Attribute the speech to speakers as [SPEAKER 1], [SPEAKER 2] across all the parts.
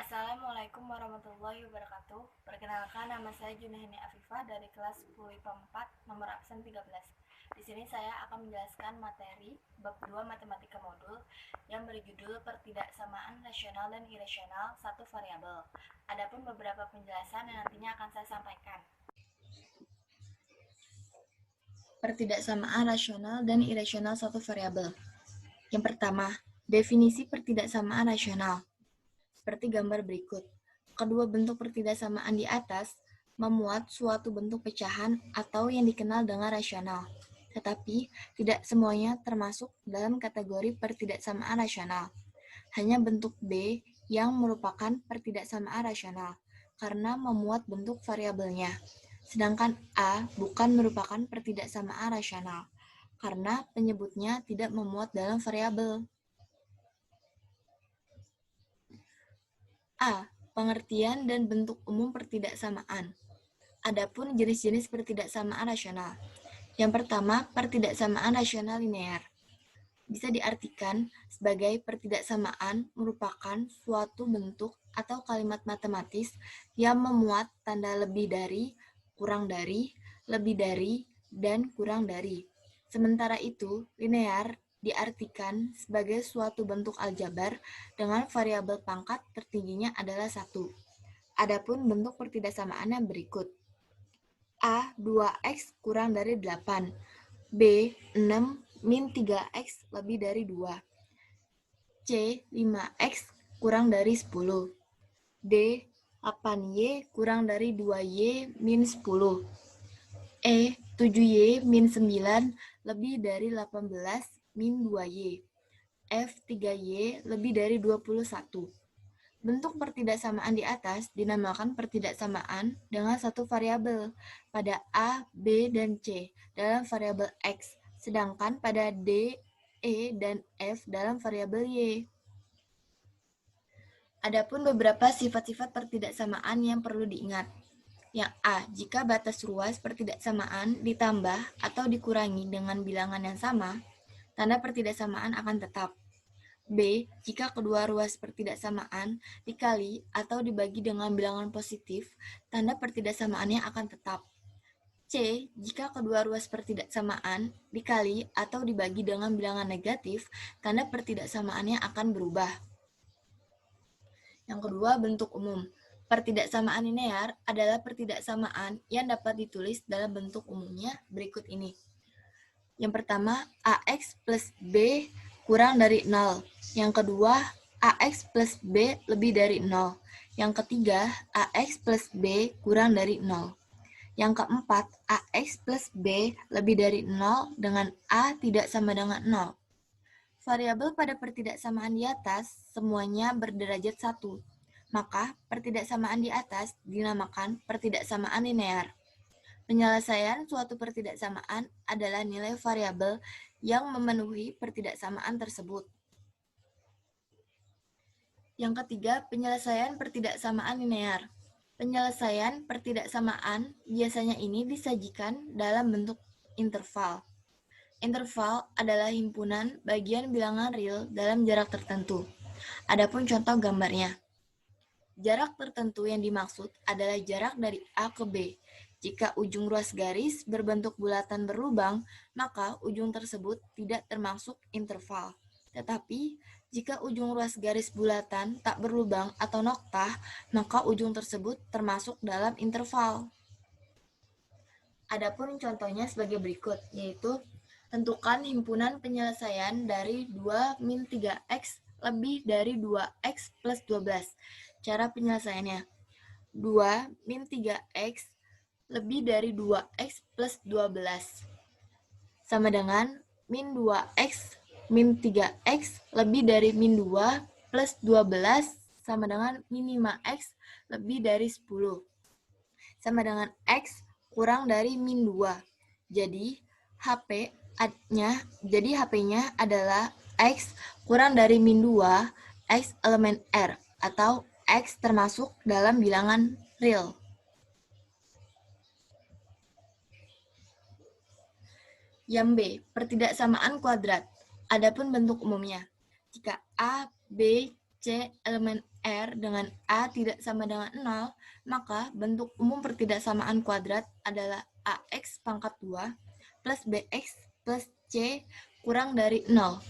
[SPEAKER 1] Assalamualaikum warahmatullahi wabarakatuh. Perkenalkan, nama saya Junahini Afifah dari kelas 10 IPA 4, nomor absen 13. Di sini saya akan menjelaskan materi bab 2 matematika modul yang berjudul pertidaksamaan rasional dan irasional satu variabel. Adapun beberapa penjelasan yang nantinya akan saya sampaikan. Pertidaksamaan rasional dan irasional satu variabel. Yang pertama, definisi pertidaksamaan rasional. Seperti gambar berikut. Kedua bentuk pertidaksamaan di atas memuat suatu bentuk pecahan atau yang dikenal dengan rasional. Tetapi, tidak semuanya termasuk dalam kategori pertidaksamaan rasional. Hanya bentuk B yang merupakan pertidaksamaan rasional, karena memuat bentuk variabelnya. Sedangkan A bukan merupakan pertidaksamaan rasional, karena penyebutnya tidak memuat dalam variabel. A. Pengertian dan bentuk umum pertidaksamaan. Adapun jenis-jenis pertidaksamaan rasional. Yang pertama, pertidaksamaan rasional linear. Bisa diartikan sebagai pertidaksamaan merupakan suatu bentuk atau kalimat matematis yang memuat tanda lebih dari, kurang dari, lebih dari, dan kurang dari. Sementara itu, linear diartikan sebagai suatu bentuk aljabar dengan variabel pangkat tertingginya adalah 1. Adapun bentuk pertidaksamaan yang berikut. A. 2x kurang dari 8. B. 6 min 3x lebih dari 2. C. 5x kurang dari 10. D. 8y kurang dari 2y min 10. E. 7y min 9 lebih dari 18 min 2y. F. 3y lebih dari 21. Bentuk pertidaksamaan di atas dinamakan pertidaksamaan dengan satu variabel pada A, B, dan C dalam variabel X, sedangkan pada D, E, dan F dalam variabel Y. Adapun beberapa sifat-sifat pertidaksamaan yang perlu diingat. Yang A, jika batas ruas pertidaksamaan ditambah atau dikurangi dengan bilangan yang sama, tanda pertidaksamaan akan tetap. B, jika kedua ruas pertidaksamaannya dikali atau dibagi dengan bilangan positif, tanda pertidaksamaannya akan tetap. C, jika kedua ruas pertidaksamaan dikali atau dibagi dengan bilangan negatif, tanda pertidaksamaannya akan berubah. Yang kedua, bentuk umum. Pertidaksamaan linear adalah pertidaksamaan yang dapat ditulis dalam bentuk umumnya berikut ini. Yang pertama, AX plus B kurang dari 0. Yang kedua, AX plus B lebih dari 0. Yang ketiga, AX plus B kurang dari 0. Yang keempat, AX plus B lebih dari 0 dengan A tidak sama dengan 0. Variabel pada pertidaksamaan di atas semuanya berderajat 1. Maka, pertidaksamaan di atas dinamakan pertidaksamaan linear. Penyelesaian suatu pertidaksamaan adalah nilai variabel yang memenuhi pertidaksamaan tersebut. Yang ketiga, penyelesaian pertidaksamaan linear. Penyelesaian pertidaksamaan biasanya ini disajikan dalam bentuk interval. Interval adalah himpunan bagian bilangan real dalam jarak tertentu. Adapun contoh gambarnya. Jarak tertentu yang dimaksud adalah jarak dari A ke B. Jika ujung ruas garis berbentuk bulatan berlubang, maka ujung tersebut tidak termasuk interval. Tetapi, jika ujung ruas garis bulatan tak berlubang atau noktah, maka ujung tersebut termasuk dalam interval. Adapun contohnya sebagai berikut, yaitu tentukan himpunan penyelesaian dari 2 min 3x lebih dari 2x plus 12. Cara penyelesaiannya, 2 min 3x lebih dari 2x plus 12 sama dengan min 2x min 3x lebih dari min 2 plus 12 sama dengan min 5x lebih dari 10 sama dengan x kurang dari min 2. Jadi HP-nya adalah x kurang dari min 2 x elemen R atau X termasuk dalam bilangan real. Yang B, pertidaksamaan kuadrat. Adapun bentuk umumnya, jika A, B, C elemen R dengan A tidak sama dengan 0, maka bentuk umum pertidaksamaan kuadrat adalah AX pangkat 2 plus BX plus C kurang dari 0.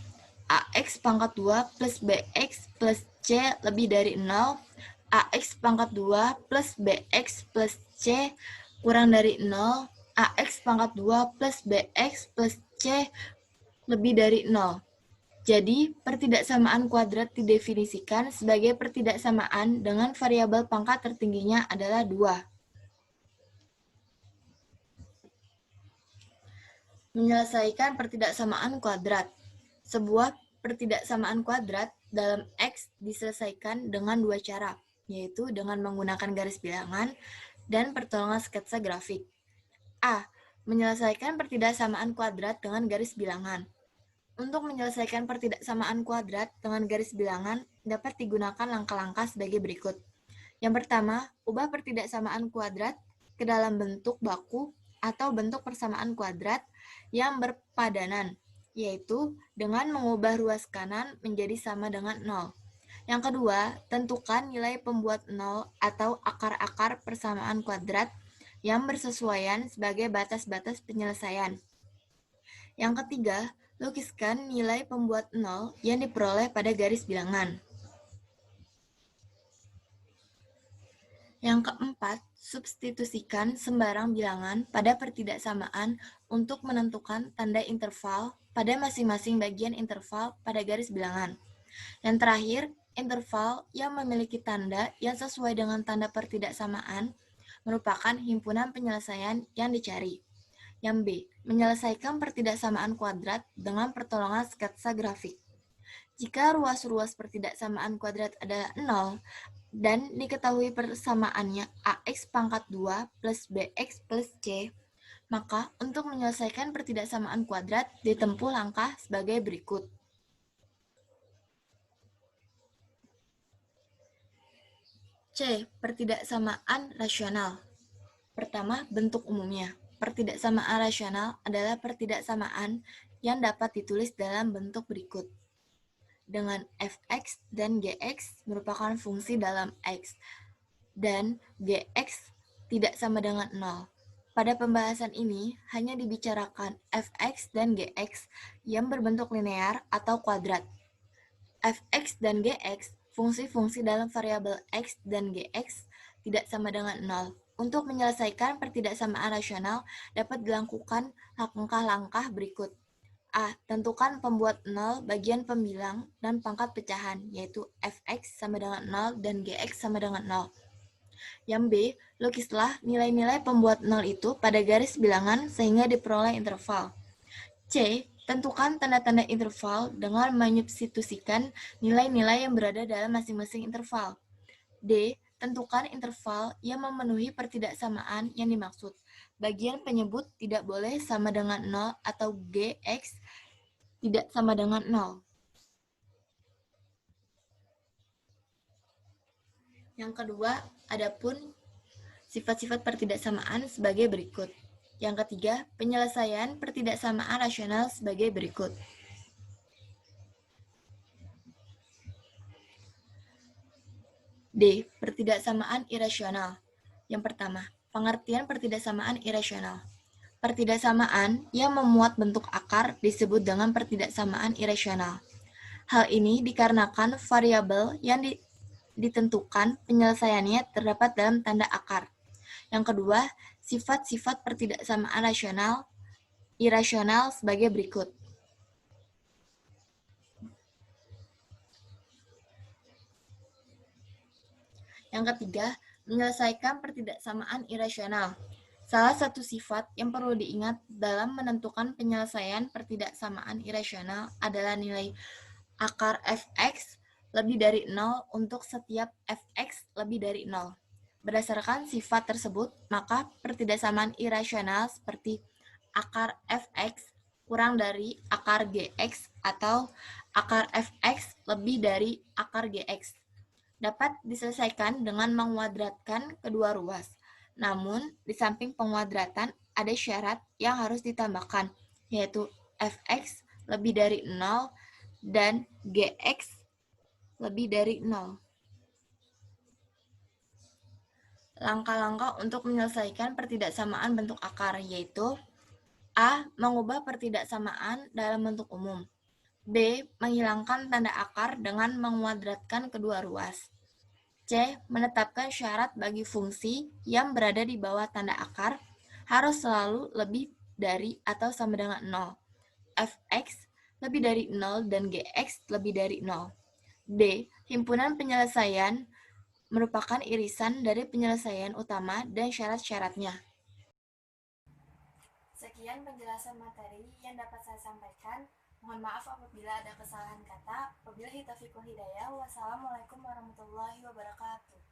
[SPEAKER 1] AX pangkat 2 plus BX plus C lebih dari 0. AX pangkat 2 plus BX plus C kurang dari 0. AX pangkat 2 plus BX plus C lebih dari 0. Jadi, pertidaksamaan kuadrat didefinisikan sebagai pertidaksamaan dengan variabel pangkat tertingginya adalah 2. Menyelesaikan pertidaksamaan kuadrat. Sebuah pertidaksamaan kuadrat dalam X diselesaikan dengan dua cara, yaitu dengan menggunakan garis bilangan dan pertolongan sketsa grafik. A. Menyelesaikan pertidaksamaan kuadrat dengan garis bilangan. Untuk menyelesaikan pertidaksamaan kuadrat dengan garis bilangan dapat digunakan langkah-langkah sebagai berikut. Yang pertama, ubah pertidaksamaan kuadrat ke dalam bentuk baku atau bentuk persamaan kuadrat yang berpadanan, yaitu dengan mengubah ruas kanan menjadi sama dengan 0. Yang kedua, tentukan nilai pembuat 0 atau akar-akar persamaan kuadrat yang bersesuaian sebagai batas-batas penyelesaian. Yang ketiga, lukiskan nilai pembuat 0 yang diperoleh pada garis bilangan. Yang keempat, substitusikan sembarang bilangan pada pertidaksamaan untuk menentukan tanda interval pada masing-masing bagian interval pada garis bilangan. Yang terakhir, interval yang memiliki tanda yang sesuai dengan tanda pertidaksamaan merupakan himpunan penyelesaian yang dicari. Yang B, menyelesaikan pertidaksamaan kuadrat dengan pertolongan sketsa grafik. Jika ruas-ruas pertidaksamaan kuadrat adalah 0 dan diketahui persamaannya AX pangkat 2 plus BX plus C, maka untuk menyelesaikan pertidaksamaan kuadrat ditempuh langkah sebagai berikut. C. Pertidaksamaan rasional. Pertama, bentuk umumnya. Pertidaksamaan rasional adalah pertidaksamaan yang dapat ditulis dalam bentuk berikut. Dengan fx dan gx merupakan fungsi dalam x, dan gx tidak sama dengan 0. Pada pembahasan ini, hanya dibicarakan fx dan gx yang berbentuk linear atau kuadrat. Fx dan gx, fungsi-fungsi dalam variabel x dan gx, tidak sama dengan 0. Untuk menyelesaikan pertidaksamaan rasional dapat dilakukan langkah-langkah berikut. A. Tentukan pembuat 0 bagian pembilang dan pangkat pecahan, yaitu fx sama dengan 0 dan gx sama dengan 0. Yang B. Lukislah nilai-nilai pembuat 0 itu pada garis bilangan sehingga diperoleh interval. C. Tentukan tanda-tanda interval dengan menyubstitusikan nilai-nilai yang berada dalam masing-masing interval. D. Tentukan interval yang memenuhi pertidaksamaan yang dimaksud. Bagian penyebut tidak boleh sama dengan 0 atau gx tidak sama dengan 0. Yang kedua, adapun sifat-sifat pertidaksamaan sebagai berikut. Yang ketiga, penyelesaian pertidaksamaan rasional sebagai berikut. D. Pertidaksamaan irasional. Yang pertama, pengertian pertidaksamaan irasional. Pertidaksamaan yang memuat bentuk akar disebut dengan pertidaksamaan irasional. Hal ini dikarenakan variabel yang ditentukan penyelesaiannya terdapat dalam tanda akar. Yang kedua, sifat-sifat pertidaksamaan irasional sebagai berikut. Yang ketiga, menyelesaikan pertidaksamaan irasional. Salah satu sifat yang perlu diingat dalam menentukan penyelesaian pertidaksamaan irasional adalah nilai akar fx lebih dari 0 untuk setiap fx lebih dari 0. Berdasarkan sifat tersebut, maka pertidaksamaan irasional seperti akar fx kurang dari akar gx atau akar fx lebih dari akar gx dapat diselesaikan dengan menguadratkan kedua ruas. Namun, di samping penguadratan, ada syarat yang harus ditambahkan, yaitu fx lebih dari 0 dan gx lebih dari 0. Langkah-langkah untuk menyelesaikan pertidaksamaan bentuk akar, yaitu A. Mengubah pertidaksamaan dalam bentuk umum. B. Menghilangkan tanda akar dengan menguadratkan kedua ruas. C. Menetapkan syarat bagi fungsi yang berada di bawah tanda akar harus selalu lebih dari atau sama dengan 0. Fx lebih dari 0 dan Gx lebih dari 0. D. Himpunan penyelesaian merupakan irisan dari penyelesaian utama dan syarat-syaratnya. Sekian penjelasan materi yang dapat saya sampaikan. Mohon maaf apabila ada kesalahan kata. Wabillahi taufiq wal hidayah. Wassalamualaikum warahmatullahi wabarakatuh.